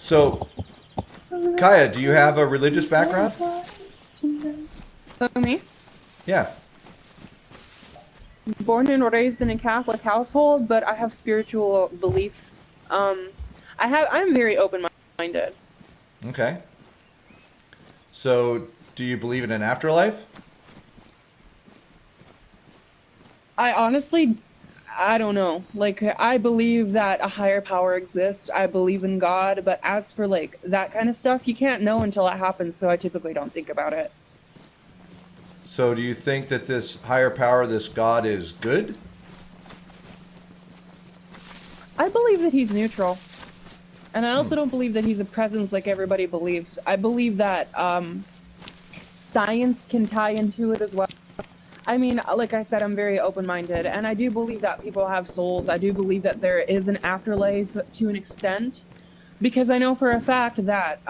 So, Kaya, do you have a religious background? Me? Yeah. Born and raised in a Catholic household, but I have spiritual beliefs. Um, I'm very open-minded. Okay. So, do you believe in an afterlife? I don't know. Like, I believe that a higher power exists. I believe in God, but as for like that kind of stuff, you can't know until it happens, so I typically don't think about it. So, do you think that this higher power, this God, is good? I believe that he's neutral. And I also don't believe that he's a presence like everybody believes. I believe that science can tie into it as well. I mean, like I said, I'm very open-minded, and I do believe that people have souls. I do believe that there is an afterlife to an extent, because I know for a fact that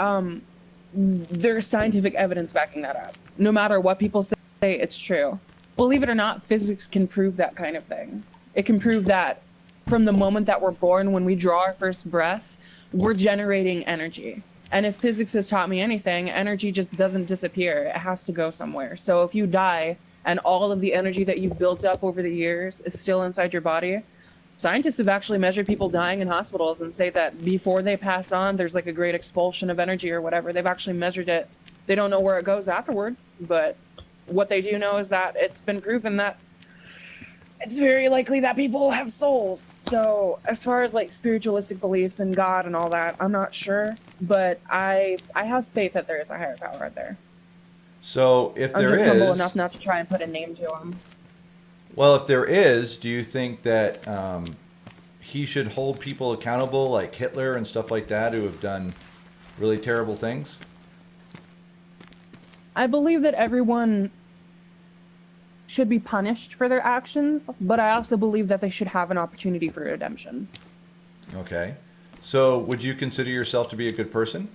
there's scientific evidence backing that up. No matter what people say, it's true. Believe it or not, physics can prove that kind of thing. It can prove that from the moment that we're born, when we draw our first breath, we're generating energy. And if physics has taught me anything, energy just doesn't disappear. It has to go somewhere. So if you die and all of the energy that you've built up over the years is still inside your body, scientists have actually measured people dying in hospitals and say that before they pass on, there's like a great expulsion of energy or whatever. They've actually measured it. They don't know where it goes afterwards, but what they do know is that it's been proven that it's very likely that people have souls. So as far as like spiritualistic beliefs and God and all that, I'm not sure, but I have faith that there is a higher power out there. So, if I'm there just humble is, enough not to try and put a name to him. well, if there is, do you think that he should hold people accountable like Hitler and stuff like that who have done really terrible things? I believe that everyone should be punished for their actions, but I also believe that they should have an opportunity for redemption. Okay. So, would you consider yourself to be a good person?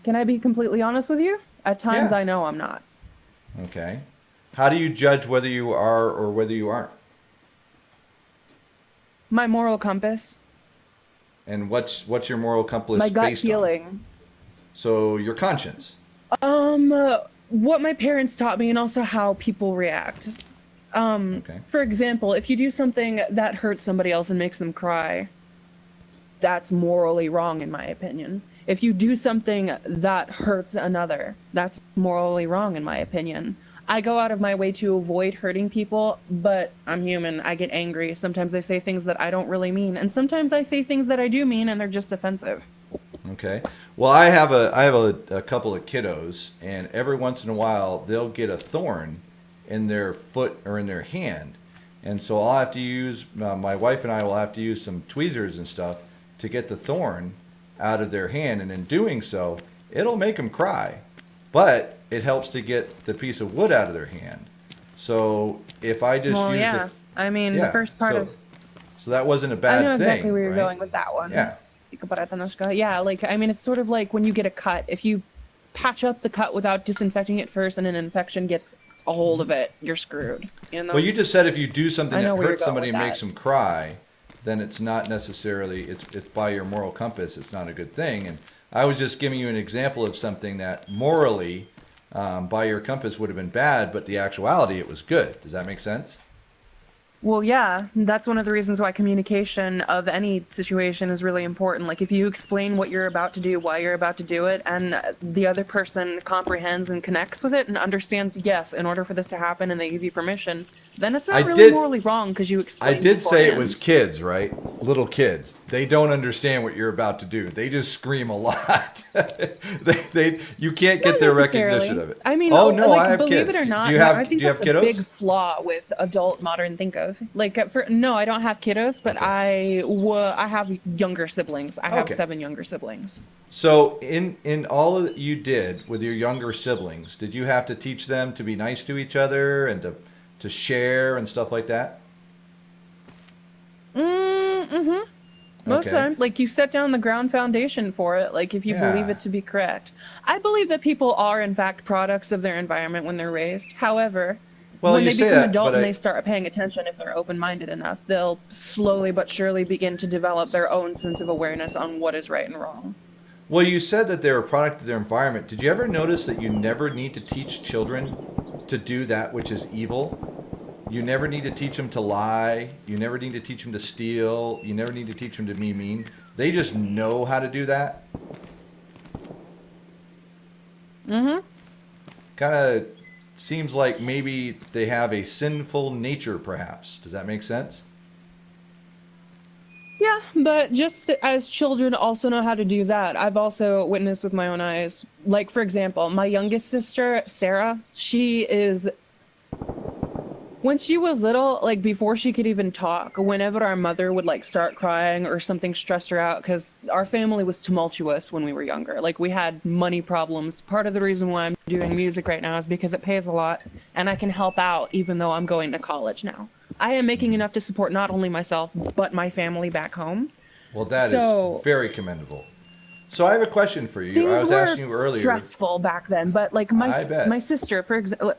Can I be completely honest with you? At times Yeah. I know I'm not. Okay. How do you judge whether you are or whether you aren't? My moral compass, And what's your moral my compass gut based on? feeling. So, your conscience. What my parents taught me and also how people react. Okay. For example, if you do something that hurts somebody else and makes them cry, that's morally wrong in my opinion. If you do something that hurts another, that's morally wrong in my opinion. I go out of my way to avoid hurting people, but I'm human. I get angry. Sometimes I say things that I don't really mean, and sometimes I say things that I do mean and they're just offensive. Okay. Well, I have a couple of kiddos, and every once in a while they'll get a thorn in their foot or in their hand, and so I'll have to use my wife and I will have to use some tweezers and stuff to get the thorn out of their hand, and in doing so, it'll make them cry, but it helps to get the piece of wood out of their hand. So if I just Well, use yeah. I mean, the yeah, first part of so that wasn't a I know bad exactly thing, where you're right? going with that one. Yeah. Yeah, like, I mean, it's sort of like when you get a cut. If you patch up the cut without disinfecting it first and an infection gets a hold of it, you're screwed, you Well, know? you just said if you do something I that know where you're hurts going somebody with and that. makes them cry, then it's not necessarily it's by your moral compass. It's not a good thing. And I was just giving you an example of something that morally, by your compass, would have been bad, but the actuality it was good. Does that make sense? Well, yeah, that's one of the reasons why communication of any situation is really important. Like, if you explain what you're about to do, why you're about to do it, and the other person comprehends and connects with it and understands, yes, in order for this to happen, and they give you permission, then it's I not really did morally wrong because you I explained did say it was beforehand. kids, right? Little kids. They don't understand what you're about to do. They just scream a lot. You can't Not get their recognition necessarily. of it. I mean, Oh no, I like, have believe it kids. or Do not, you I have think do you have that's a big kiddos? flaw with adult modern think of. Like, no, I don't have kiddos, but Okay. I have younger siblings. I have Okay. 7 younger siblings. So in all that you did with your younger siblings, did you have to teach them to be nice to each other and to share and stuff like that? Mm-hmm. Most of the Okay. time, like, you set down the ground foundation for it, like, if you believe Yeah. it to be correct. I believe that people are, in fact, products of their environment when they're raised. However, Well, When you they say become that, adult but and they start paying attention, if they're open-minded enough, they'll slowly but surely begin to develop their own sense of awareness on what is right and wrong. well, you said that they're a product of their environment. Did you ever notice that you never need to teach children to do that which is evil? You never need to teach them to lie. You never need to teach them to steal. You never need to teach them to be mean. They just know how to do that. Mm-hmm. Kind of seems like maybe they have a sinful nature, perhaps. Does that make sense? Yeah, but just as children also know how to do that, I've also witnessed with my own eyes. Like, for example, my youngest sister, Sarah, she is, when she was little, like before she could even talk, whenever our mother would like start crying or something stressed her out, because our family was tumultuous when we were younger. Like, we had money problems. Part of the reason why I'm doing music right now is because it pays a lot and I can help out even though I'm going to college now. I am making enough to support not only myself, but my family back home. Well, that is So very commendable. So I have a question for you. I things was were asking you earlier. stressful back then, but like I my bet. sister, for example,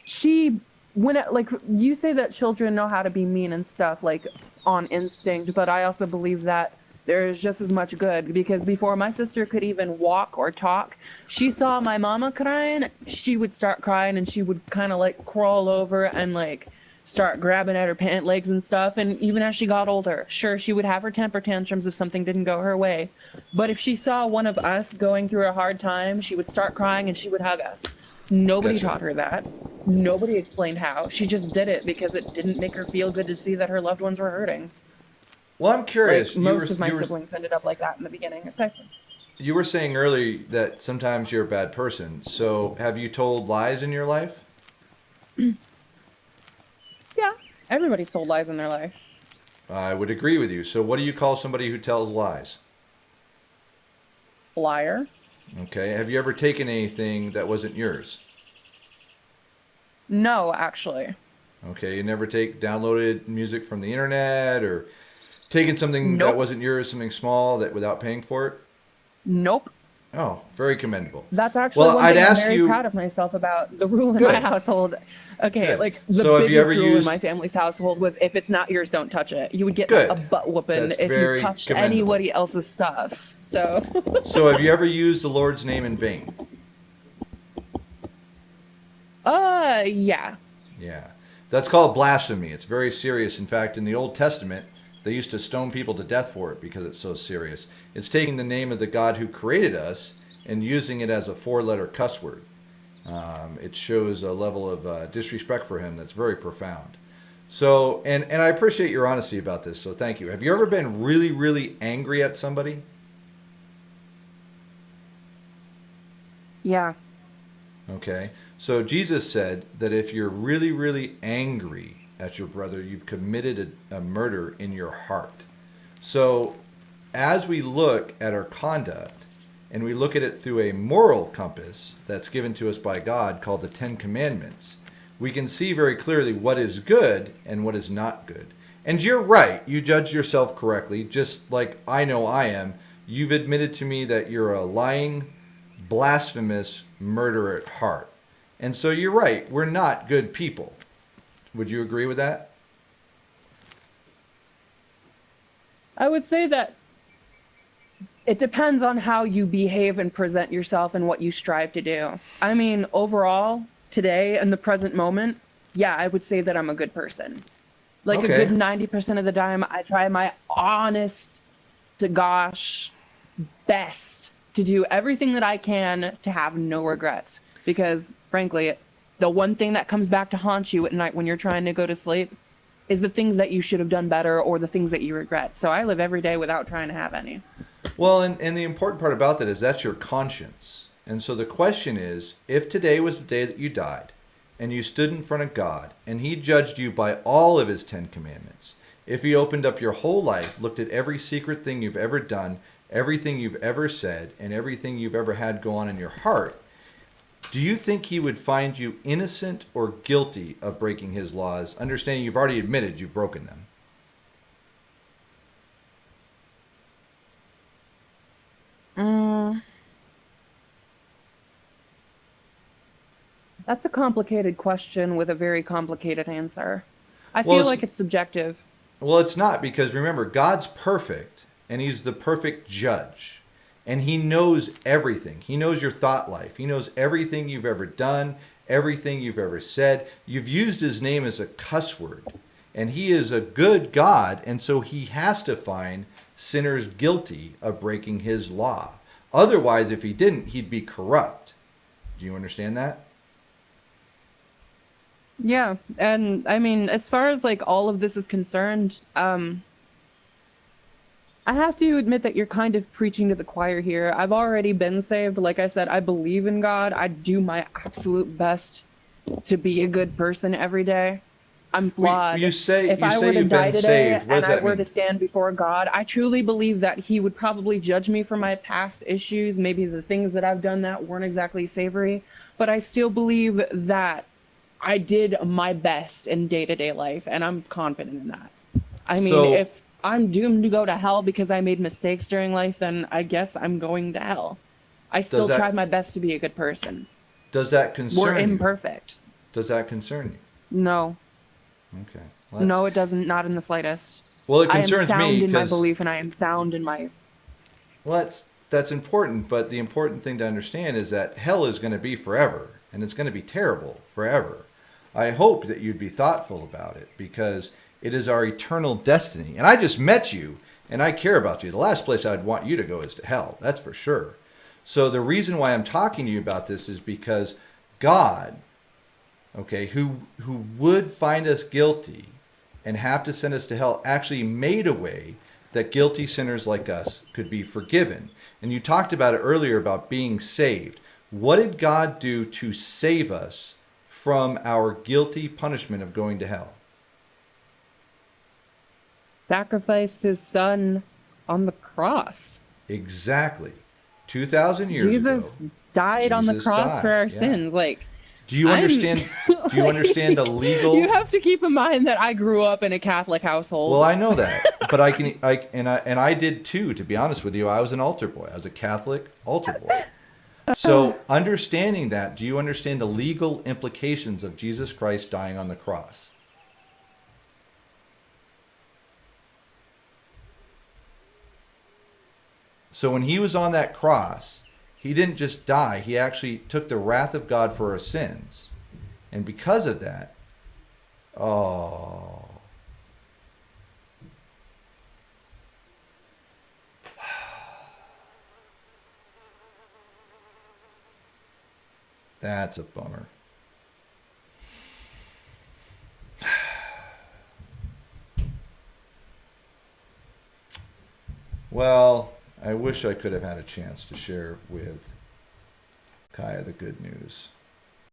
she when it, like you say that children know how to be mean and stuff like on instinct, but I also believe that there is just as much good because before my sister could even walk or talk, she saw my mama crying, she would start crying and she would kind of like crawl over and like start grabbing at her pant legs and stuff. And even as she got older, sure, she would have her temper tantrums if something didn't go her way, but if she saw one of us going through a hard time, she would start crying and she would hug us. Nobody Gotcha. taught her that. Nobody explained how. She just did it because it didn't make her feel good to see that her loved ones were hurting. Well, I'm Like curious. most of my siblings ended up like that in the beginning. You were saying earlier that sometimes you're a bad person. So have you told lies in your life? Yeah, everybody's told lies in their life. I would agree with you. So what do you call somebody who tells lies? Liar. Okay. Have you ever taken anything that wasn't yours? No, actually. Okay. You never downloaded music from the internet or taken something that Nope. wasn't yours, something small that without paying for it? Nope. Oh, very commendable. That's actually Well, one I'd thing I'm ask very you. proud of myself about the rule in my Good. household. Okay, Good. like the So have you ever biggest rule in my used? family's household was if it's not yours, don't touch it. You would get a Good. butt whooping That's if you very touched commendable. anybody else's stuff. So, So have you ever used the Lord's name in vain? yeah. Yeah. That's called blasphemy. It's very serious. In fact, in the Old Testament, they used to stone people to death for it because it's so serious. It's taking the name of the God who created us and using it as a four-letter cuss word. It shows a level of disrespect for him that's very profound. So, and I appreciate your honesty about this, so thank you. Have you ever been really, really angry at somebody? Yeah. Okay. So Jesus said that if you're really, really angry at your brother, you've committed a murder in your heart. So as we look at our conduct and we look at it through a moral compass that's given to us by God called the Ten Commandments, we can see very clearly what is good and what is not good. And you're right. You judge yourself correctly, just like I know I am. You've admitted to me that you're a lying, blasphemous murderer at heart. And so you're right. We're not good people. Would you agree with that? I would say that it depends on how you behave and present yourself and what you strive to do. I mean, overall, today in the present moment, yeah, I would say that I'm a good person. Like a good Okay. 90% of the time, I try my honest to gosh best to do everything that I can to have no regrets. Because frankly, the one thing that comes back to haunt you at night when you're trying to go to sleep is the things that you should have done better or the things that you regret. So I live every day without trying to have any. Well, and the important part about that is that's your conscience. And so the question is, if today was the day that you died and you stood in front of God and he judged you by all of his 10 commandments, if he opened up your whole life, looked at every secret thing you've ever done, everything you've ever said, and everything you've ever had go on in your heart, do you think he would find you innocent or guilty of breaking his laws, understanding you've already admitted you've broken them? Mm, That's a complicated question with a very complicated answer. I Well, feel it's like it's subjective. Well, it's not, because remember, God's perfect and he's the perfect judge. And he knows everything. He knows your thought life. He knows everything you've ever done, everything you've ever said. You've used his name as a cuss word. And he is a good God, and so he has to find sinners guilty of breaking his law. Otherwise, if he didn't, he'd be corrupt. Do you understand that? Yeah, and I mean, as far as like all of this is concerned, I have to admit that you're kind of preaching to the choir here. I've already been saved. Like I said, I believe in God. I do my absolute best to be a good person every day. I'm Well, flawed. you say If you I say were to you've die been today saved. What and does I that were to mean? stand before God, I truly believe that He would probably judge me for my past issues, maybe the things that I've done that weren't exactly savory. But I still believe that I did my best in day-to-day life, and I'm confident in that. I mean, So if I'm doomed to go to hell because I made mistakes during life, then I guess I'm going to hell. I does still tried that my best to be a good person. does that We're concern you? imperfect. Does that concern No, you? Okay. no, it doesn't, not in the slightest. Well, it I am concerns me sound in my because belief and I am sound in my. that's important. But the important thing to understand is that hell is going to be forever, and it's going to be terrible forever. I hope that you'd be thoughtful about it, because it is our eternal destiny. And I just met you, and I care about you. The last place I'd want you to go is to hell. That's for sure. So the reason why I'm talking to you about this is because God, okay, who would find us guilty and have to send us to hell, actually made a way that guilty sinners like us could be forgiven. And you talked about it earlier about being saved. What did God do to save us from our guilty punishment of going to hell? Sacrificed his son on the cross. Exactly. 2,000 years Jesus ago, died on the Jesus cross for died. our Yeah. sins. Like, Do you I'm understand? Do you understand the like, you legal? have to keep in mind that I grew up in a Catholic household. Well, I know that, but I did too. To be honest with you, I was an altar boy. I was a Catholic altar boy. So, understanding that, do you understand the legal implications of Jesus Christ dying on the cross? So, when he was on that cross, he didn't just die, he actually took the wrath of God for our sins. And because of that, oh, that's a bummer. Well, I wish I could have had a chance to share with Kaya the good news.